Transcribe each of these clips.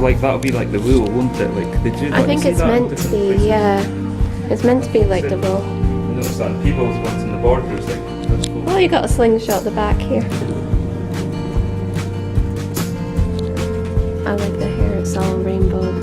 like that'll be like the rule, won't it? Like they do. I think it's meant to be, yeah. It's meant to be like the rule. I noticed that in people's ones in the borders, like that's cool. Oh, you got a slingshot at the back here. I like the hair, it's all rainbow.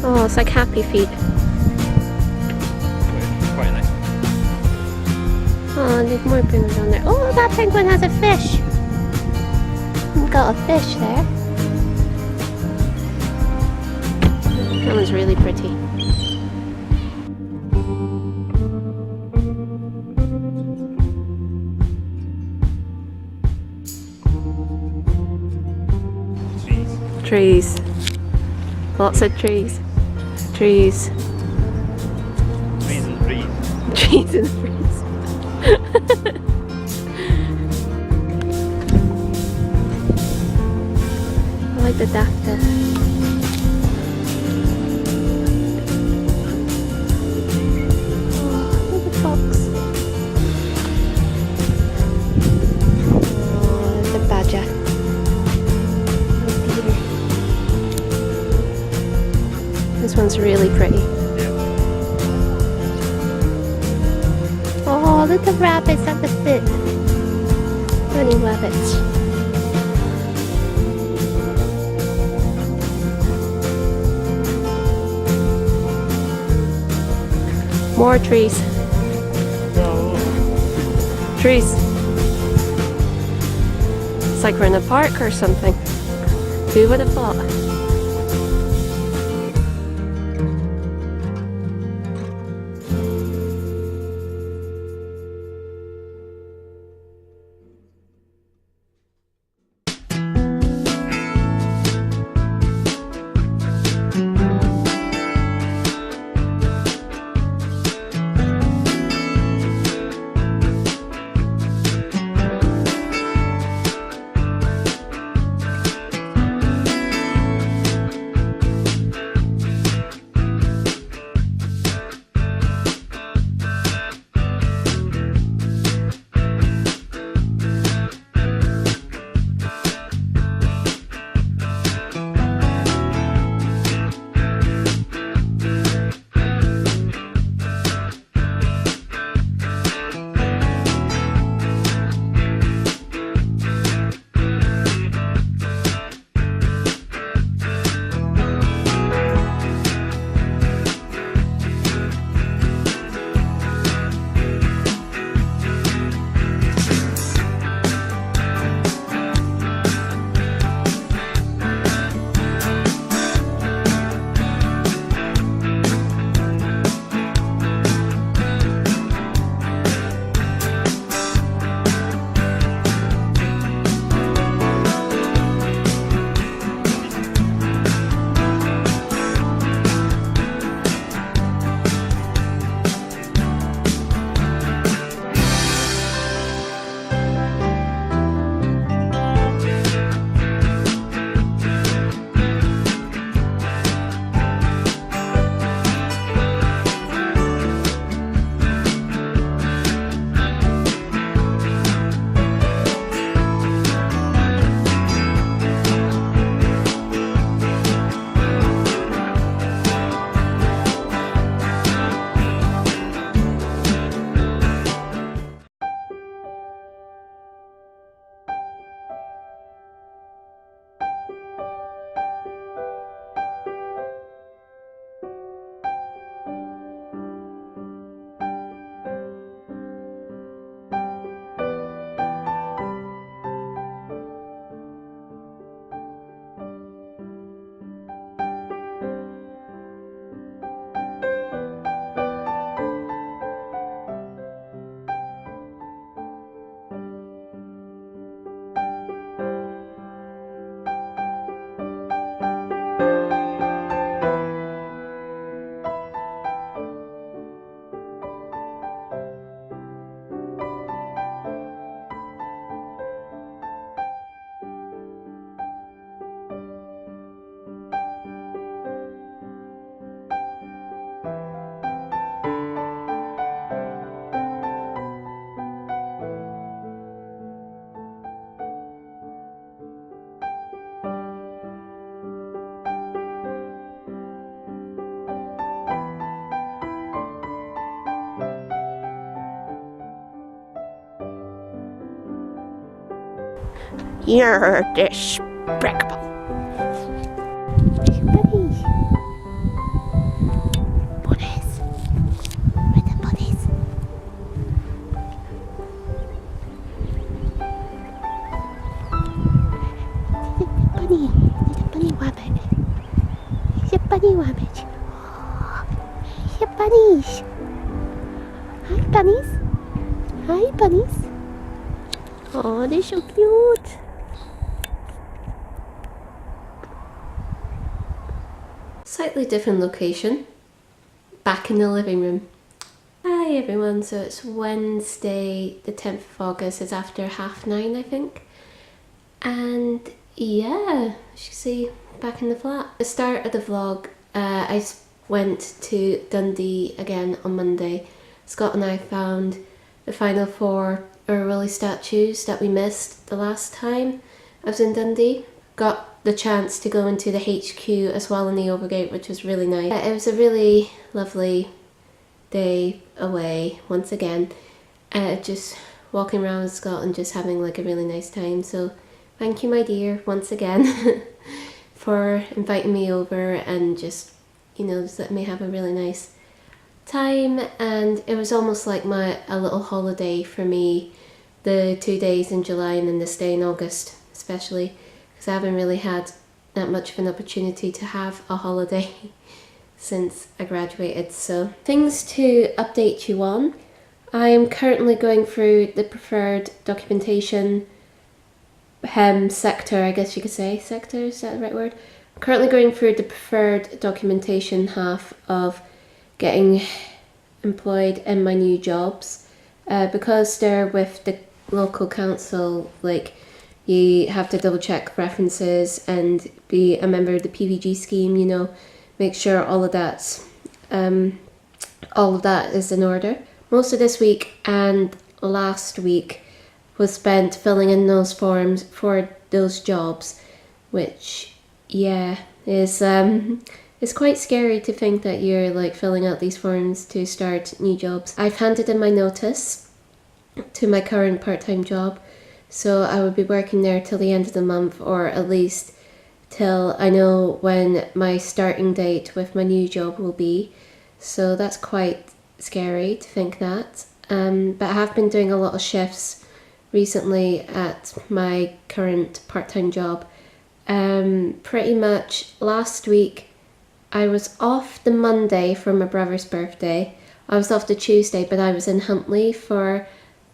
Oh, it's like happy feet. Quite nice. Oh, there's more penguins down there. Oh, that penguin has a fish. We've got a fish there. That one's really pretty. Trees. Lots of trees. Trees. Trees and breeze. Trees and trees. I like the daffodil. Oh, look at the fox. Oh, there's the badger. This one's really pretty. Yeah. Oh, look at rabbits at the foot. Many rabbits. More trees. Trees. It's like we're in a park or something. Who would have thought? You're despicable. Bunnies. Bunnies. Where are the bunnies? There's a bunny rabbit. There's a bunny rabbit. There's a bunnies. Hi bunnies. Hi bunnies. Oh, they're so cute. Slightly different location. Back in the living room. Hi everyone, so it's Wednesday the 10th of August, it's after 9:30 I think. And yeah, as you can see, back in the flat. At the start of the vlog, I went to Dundee again on Monday. Scott and I found the final 4 Oor Wullie statues that we missed the last time I was in Dundee. Got the chance to go into the HQ as well in the Overgate, which was really nice. It was a really lovely day away once again. Just walking around with Scott and just having like a really nice time. So thank you, my dear, once again for inviting me over and just, you know, just letting me have a really nice time. And it was almost like a little holiday for me, the 2 days in July and then this day in August especially, because I haven't really had that much of an opportunity to have a holiday since I graduated. So things to update you on. I am currently going through the preferred documentation sector, I guess you could say. Sector, is that the right word? I'm currently going through the preferred documentation half of getting employed in my new jobs. Because they're with the local council, like, you have to double check references and be a member of the PVG scheme, you know, make sure all of that is in order. Most of this week and last week was spent filling in those forms for those jobs, which, yeah, is it's quite scary to think that you're like filling out these forms to start new jobs. I've handed in my notice to my current part-time job, so I would be working there till the end of the month, or at least till I know when my starting date with my new job will be. So that's quite scary to think that. But I have been doing a lot of shifts recently at my current part-time job. Pretty much last week I was off the Monday for my brother's birthday. I was off the Tuesday, but I was in Huntly for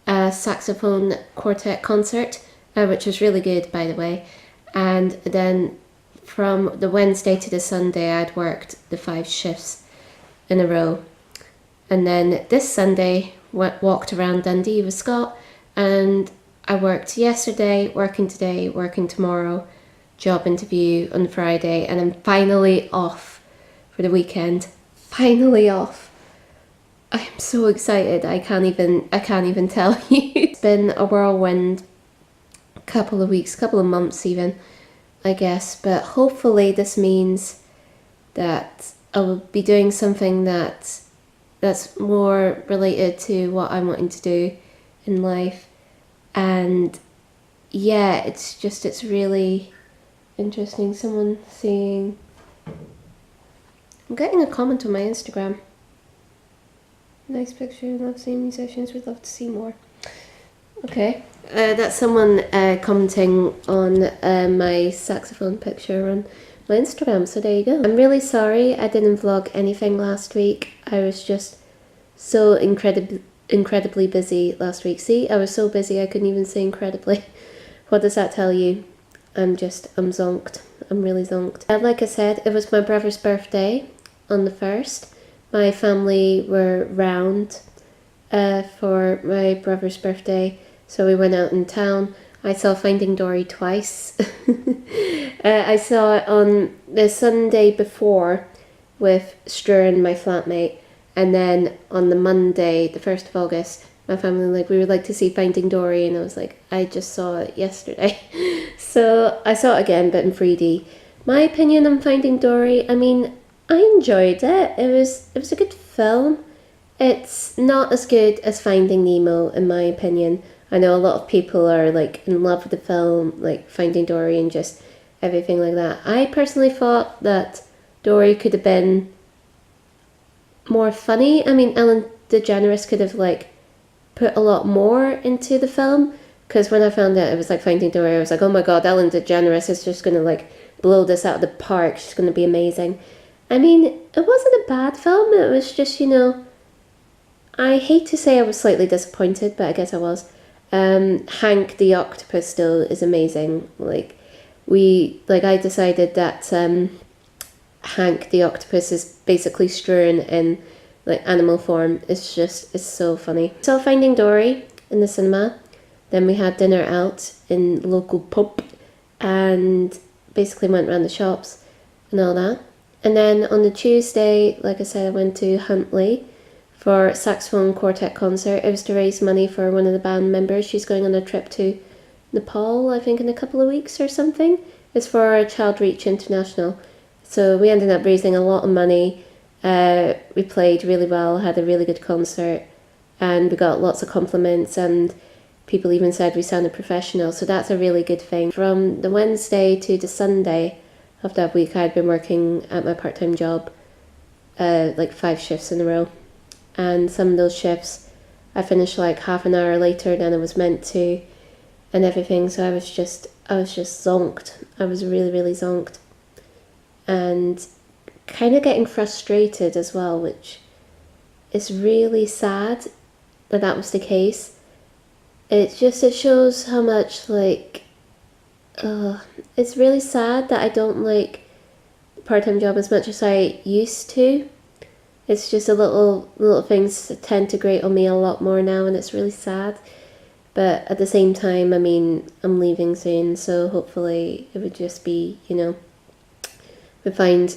a saxophone quartet concert, which was really good, by the way. And then from the Wednesday to the Sunday, I'd worked the 5 shifts in a row. And then this Sunday, walked around Dundee with Scott, and I worked yesterday, working today, working tomorrow, job interview on Friday, and I'm finally off for the weekend. Finally off. I'm so excited, I can't even tell you. It's been a whirlwind couple of weeks, couple of months even, I guess, but hopefully this means that I will be doing something that's more related to what I'm wanting to do in life. And yeah, it's really interesting. Someone saying, I'm getting a comment on my Instagram. Nice picture, love seeing musicians, we'd love to see more. Okay, that's someone commenting on my saxophone picture on my Instagram, so there you go. I'm really sorry I didn't vlog anything last week. I was just so incredibly busy last week. See, I was so busy I couldn't even say incredibly. What does that tell you? I'm zonked. I'm really zonked. Like I said, it was my brother's birthday on the 1st. My family were round for my brother's birthday, so we went out in town. I saw Finding Dory twice. I saw it on the Sunday before with Struan, my flatmate, and then on the Monday, the 1st of August, my family were like, we would like to see Finding Dory, and I was like, I just saw it yesterday. So I saw it again, but in 3D. My opinion on Finding Dory, I mean, I enjoyed it. It was a good film. It's not as good as Finding Nemo, in my opinion. I know a lot of people are like in love with the film, like Finding Dory and just everything like that. I personally thought that Dory could have been more funny. I mean, Ellen DeGeneres could have like put a lot more into the film, because when I found out it was like Finding Dory, I was like, oh my god, Ellen DeGeneres is just gonna like blow this out of the park. She's gonna be amazing. I mean, it wasn't a bad film. It was just, you know, I hate to say I was slightly disappointed, but I guess I was. Hank the octopus still is amazing. Like I decided that Hank the octopus is basically strewn in like animal form. It's so funny. So Finding Dory in the cinema, then we had dinner out in local pub and basically went around the shops and all that. And then on the Tuesday, like I said, I went to Huntley for saxophone quartet concert. It was to raise money for one of the band members. She's going on a trip to Nepal, I think in a couple of weeks or something. It's for Child Reach International. So we ended up raising a lot of money. We played really well, had a really good concert, and we got lots of compliments, and people even said we sounded professional. So that's a really good thing. From the Wednesday to the Sunday of that week, I'd been working at my part-time job, like 5 shifts in a row. And some of those shifts I finished like half an hour later than I was meant to and everything, so I was just zonked. I was really, really zonked. And kind of getting frustrated as well, which is really sad that was the case. It shows how much like, it's really sad that I don't like part-time job as much as I used to. It's just little things that tend to grate on me a lot more now, and it's really sad. But at the same time, I mean, I'm leaving soon, so hopefully it would just be, you know, we find,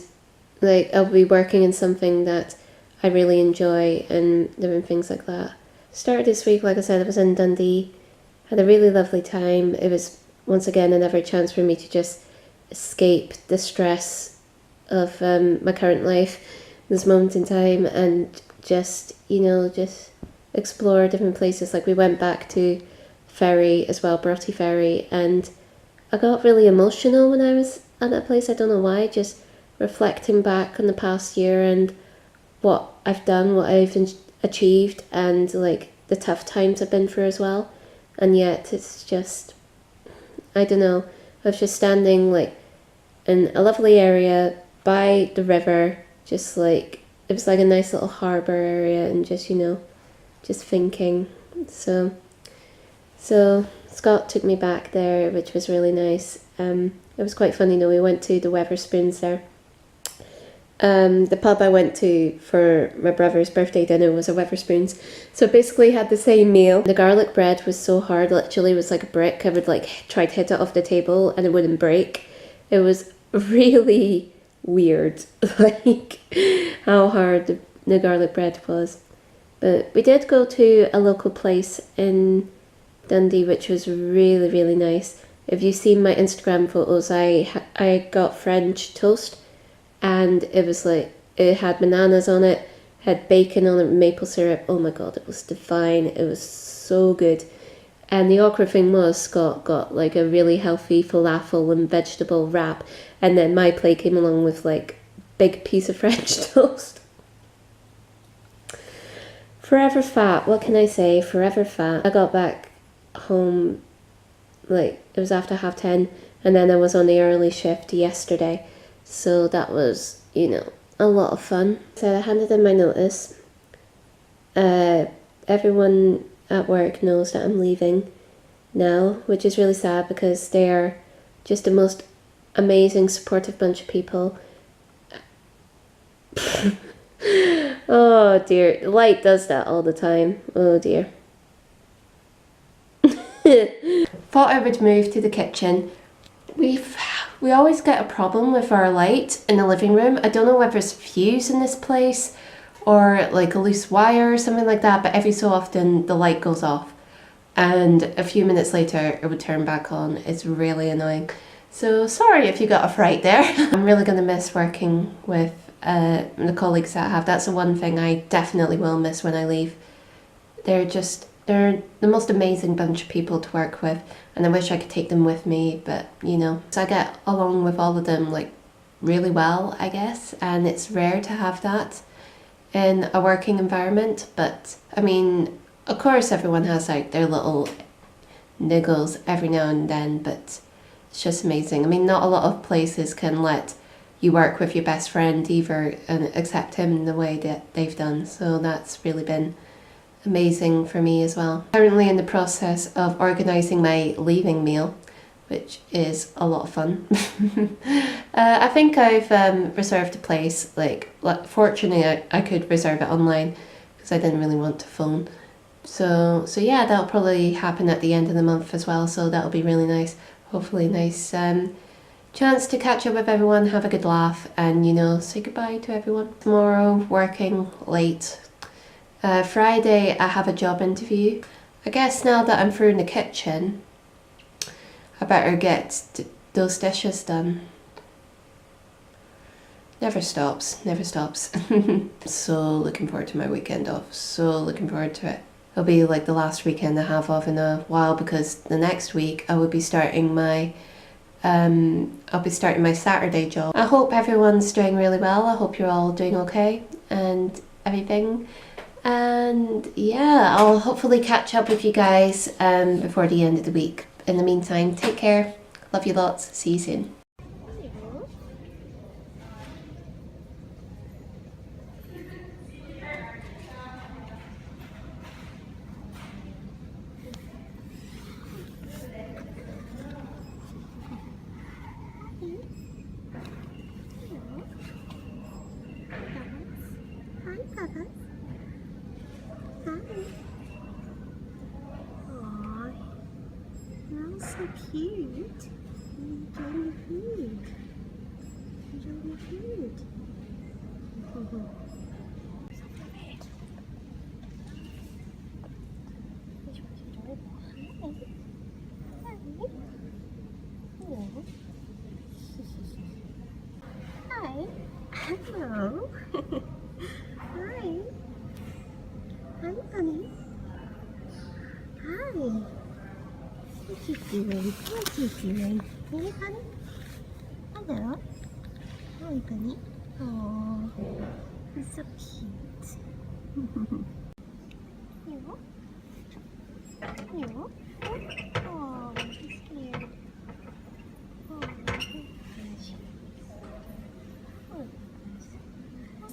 like, I'll be working in something that I really enjoy and doing things like that. Started this week, like I said, I was in Dundee, had a really lovely time. It was, once again, another chance for me to just escape the stress of my current life, this moment in time, and just, you know, just explore different places. Like we went back to Ferry as well, Broughty Ferry, and I got really emotional when I was at that place. I don't know why, just reflecting back on the past year and what I've done, what I've achieved, and like the tough times I've been through as well. And yet it's just, I don't know, I was just standing like in a lovely area by the river, just like, it was like a nice little harbour area, and just, you know, just thinking. So Scott took me back there, which was really nice. It was quite funny though. We went to the Weatherspoons there. The pub I went to for my brother's birthday dinner was a Weatherspoons. So basically had the same meal. The garlic bread was so hard, literally it was like a brick. I would like try to hit it off the table and it wouldn't break. It was really weird, like how hard the garlic bread was. But we did go to a local place in Dundee, which was really, really nice. If you've seen my Instagram photos, I got French toast, and it was like, it had bananas on it, had bacon on it, maple syrup. Oh my god, it was divine. It was so good. And the awkward thing was, Scott got like a really healthy falafel and vegetable wrap, and then my plate came along with like big piece of French toast. Forever fat, what can I say? Forever fat. I got back home, like, it was after 10:30, and then I was on the early shift yesterday, so that was, you know, a lot of fun. So I handed in my notice. Everyone at work knows that I'm leaving now, which is really sad because they are just the most amazing, supportive bunch of people. Oh dear, light does that all the time. Oh dear. Thought I would move to the kitchen. We always get a problem with our light in the living room. I don't know whether it's fuse in this place or like a loose wire or something like that, but every so often the light goes off and a few minutes later it would turn back on. It's really annoying. So sorry if you got a fright there. I'm really going to miss working with the colleagues that I have. That's the one thing I definitely will miss when I leave. They're just They're the most amazing bunch of people to work with, and I wish I could take them with me, but you know. So I get along with all of them like really well, I guess, and it's rare to have that in a working environment. But I mean, of course everyone has like their little niggles every now and then, but it's just amazing. I mean, not a lot of places can let you work with your best friend either and accept him in the way that they've done, so that's really been amazing for me as well. Currently in the process of organising my leaving meal, which is a lot of fun. I think I've reserved a place, like fortunately I could reserve it online because I didn't really want to phone. So yeah, that'll probably happen at the end of the month as well, so that'll be really nice. Hopefully nice chance to catch up with everyone, have a good laugh, and you know, say goodbye to everyone. Tomorrow, working late. Friday I have a job interview. I guess now that I'm through in the kitchen, I better get those dishes done. Never stops, never stops. So looking forward to my weekend off, so looking forward to it. It'll be like the last weekend I have off in a while, because the next week I will be starting my Saturday job. I hope everyone's doing really well. I hope you're all doing okay and everything. And yeah, I'll hopefully catch up with you guys before the end of the week. In the meantime, take care. Love you lots. See you soon. Hi, Papa. Hi. Aw, you're all so cute. You're enjoying your food. Enjoying your food. Which one's enjoyable? Hi. Hi. Hello. Hi. Hello. Hi. Hi, honey. Hi. What you doing? What you doing? Hey, honey. Hello. Hi, bunny. Oh, you're so cute. You? You? Oh, he's cute. Oh, gosh. Oh, hi.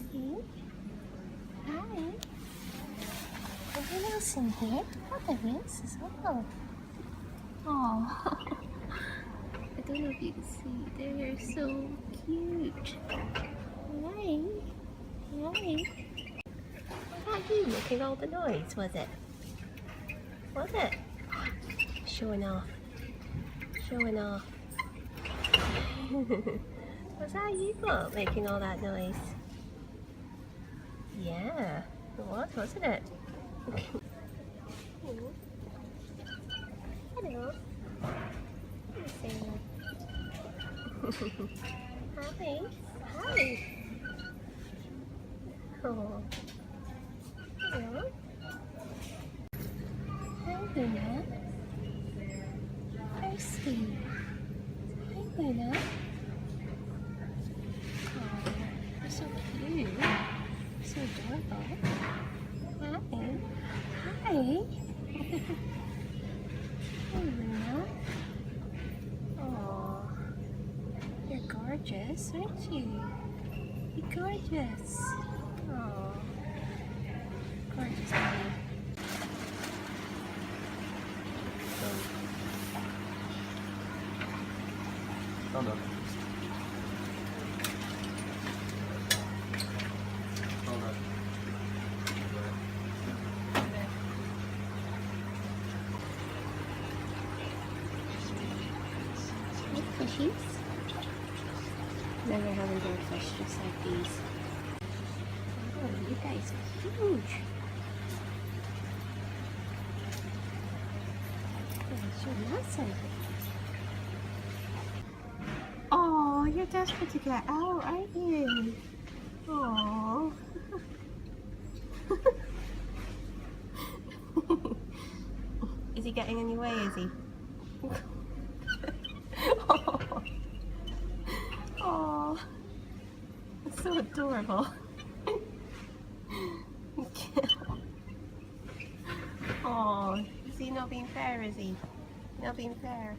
Hi. Everyone else in here? Oh, there is as well. Oh. I don't know if you can see. They're so cute. Hi. Hi. Was that you making all the noise, was it? Was it? Showing off. Showing off. Was that you both making all that noise? Yeah, it was, wasn't it? Hello. Hi. Hi. Oh. Hello. Hi, Luna. Hi, sweet. Hi, Luna. Oh, you're so cute. So adorable. Hi. Hi. Hi, Luna. Oh, you're gorgeous, aren't you? You're gorgeous. Oh, gorgeous, honey. Hold on. Hold on. Fishies. Never having goldfish just like these. Oh, you guys are huge. That's so massive. Oh, you're desperate to get out, aren't you? Oh. he getting in your way, is he? Oh, it's so adorable. Oh, is he not being fair, is he? Not being fair.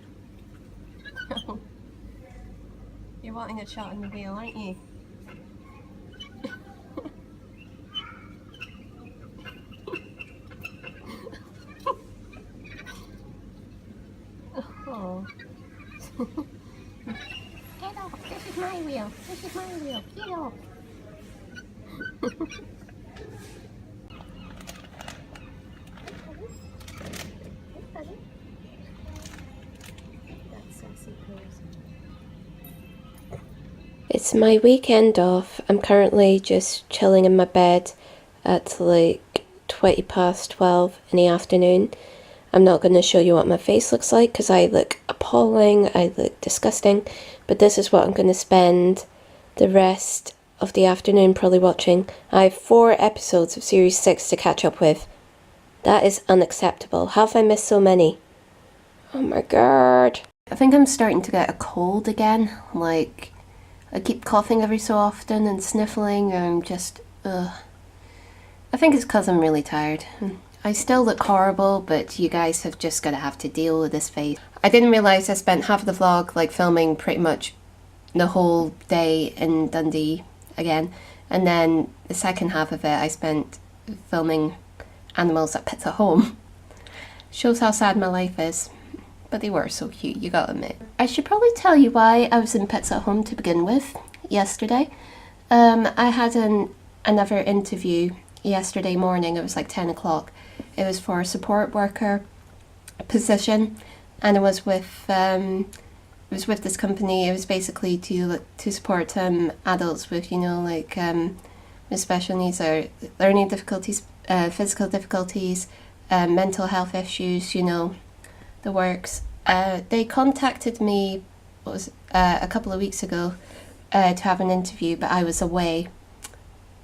You're wanting a shot in the wheel, aren't you? Oh. Get off! This is my wheel! This is my wheel! Get off! It's my weekend off. I'm currently just chilling in my bed at like 20 past 12 in the afternoon. I'm not going to show you what my face looks like because I look appalling, I look disgusting, but this is what I'm going to spend the rest of the afternoon probably watching. I have 4 episodes of Series 6 to catch up with. That is unacceptable. How have I missed so many? Oh my god. I think I'm starting to get a cold again. Like, I keep coughing every so often and sniffling and I'm just, ugh. I think it's because I'm really tired. I still look horrible, but you guys have just got to have to deal with this face. I didn't realise I spent half of the vlog like filming pretty much the whole day in Dundee again, and then the second half of it I spent filming animals at pets at home. Shows how sad my life is, but they were so cute, you gotta admit. I should probably tell you why I was in pets at home to begin with yesterday. I had another interview yesterday morning. It was like 10 o'clock. It was for a support worker position, and it was with this company. It was basically to support adults with, you know, like with special needs or learning difficulties, physical difficulties, mental health issues, you know, the works. They contacted me a couple of weeks ago to have an interview, but I was away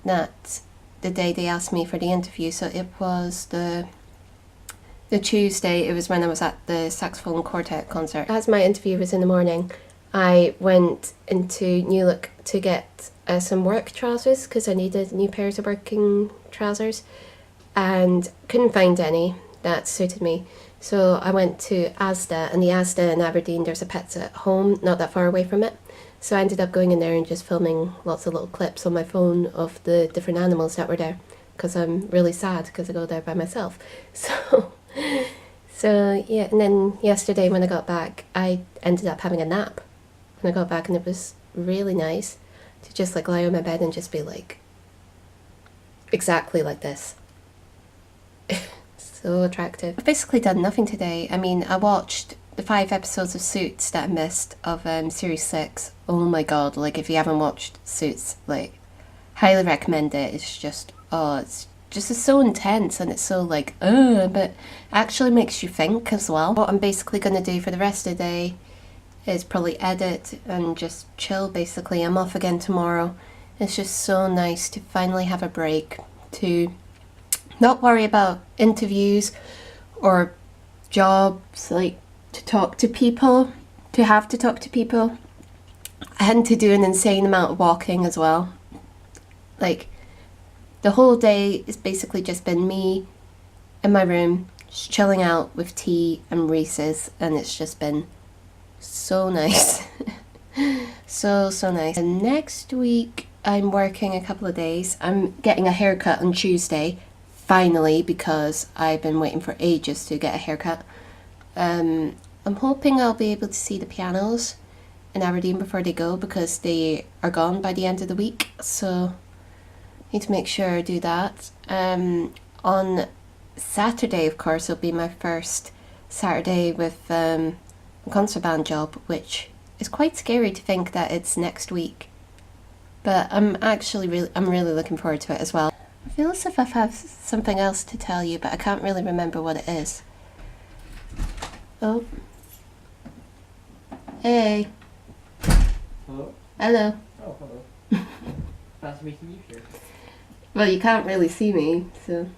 that the day they asked me for the interview, so it was the Tuesday. It was when I was at the saxophone quartet concert. As my interview was in the morning, I went into New Look to get some work trousers because I needed new pairs of working trousers and couldn't find any that suited me. So I went to Asda, and the Asda in Aberdeen, there's a Pets at Home not that far away from it. So I ended up going in there and just filming lots of little clips on my phone of the different animals that were there, because I'm really sad because I go there by myself. So yeah, and then yesterday when I got back, I ended up having a nap when I got back, and it was really nice to just like lie on my bed and just be like exactly like this. So attractive. I've basically done nothing today. I mean, I watched the 5 episodes of Suits that I missed of Series 6. Oh my god, like if you haven't watched Suits, like highly recommend it. It's just, oh, it's so intense and it's so like, but actually makes you think as well. What I'm basically going to do for the rest of the day is probably edit and just chill basically. I'm off again tomorrow. It's just so nice to finally have a break, to not worry about interviews or jobs, like to talk to people, to have to talk to people. I had to do an insane amount of walking as well. Like, the whole day has basically just been me in my room, just chilling out with tea and Reese's, and it's just been so nice. so nice. And next week I'm working a couple of days. I'm getting a haircut on Tuesday, finally, because I've been waiting for ages to get a haircut. I'm hoping I'll be able to see the pianos in Aberdeen before they go, because they are gone by the end of the week, so need to make sure I do that. On Saturday, of course, will be my first Saturday with a concert band job, which is quite scary to think that it's next week, but I'm really looking forward to it as well. I feel as if I have something else to tell you, but I can't really remember what it is. Oh. Hey. Hello? Hello. Oh, hello. Nice meeting you here. Well, you can't really see me, so...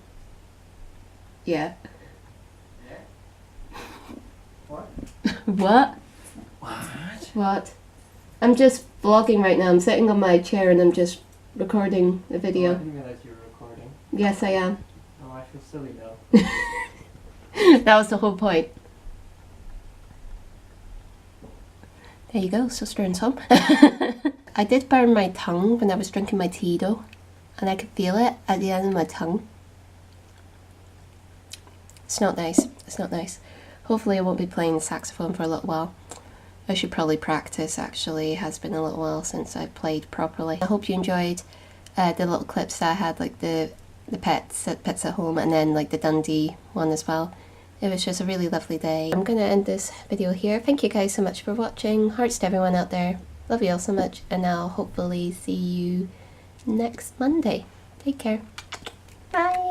Yeah. What? What? What? I'm just vlogging right now. I'm sitting on my chair and I'm just recording a Oh, I video. didn't realize you were recording. Yes, I am. Oh, I feel silly now. That was the whole point. There you go, sister and son. I did burn my tongue when I was drinking my tea though, and I could feel it at the end of my tongue. It's not nice. It's not nice. Hopefully I won't be playing the saxophone for a little while. I should probably practice actually. It has been a little while since I played properly. I hope you enjoyed the little clips that I had, like the pets at home, and then like the Dundee one as well. It was just a really lovely day. I'm gonna end this video here. Thank you guys so much for watching. Hearts to everyone out there. Love you all so much, and I'll hopefully see you next Monday. Take care. Bye.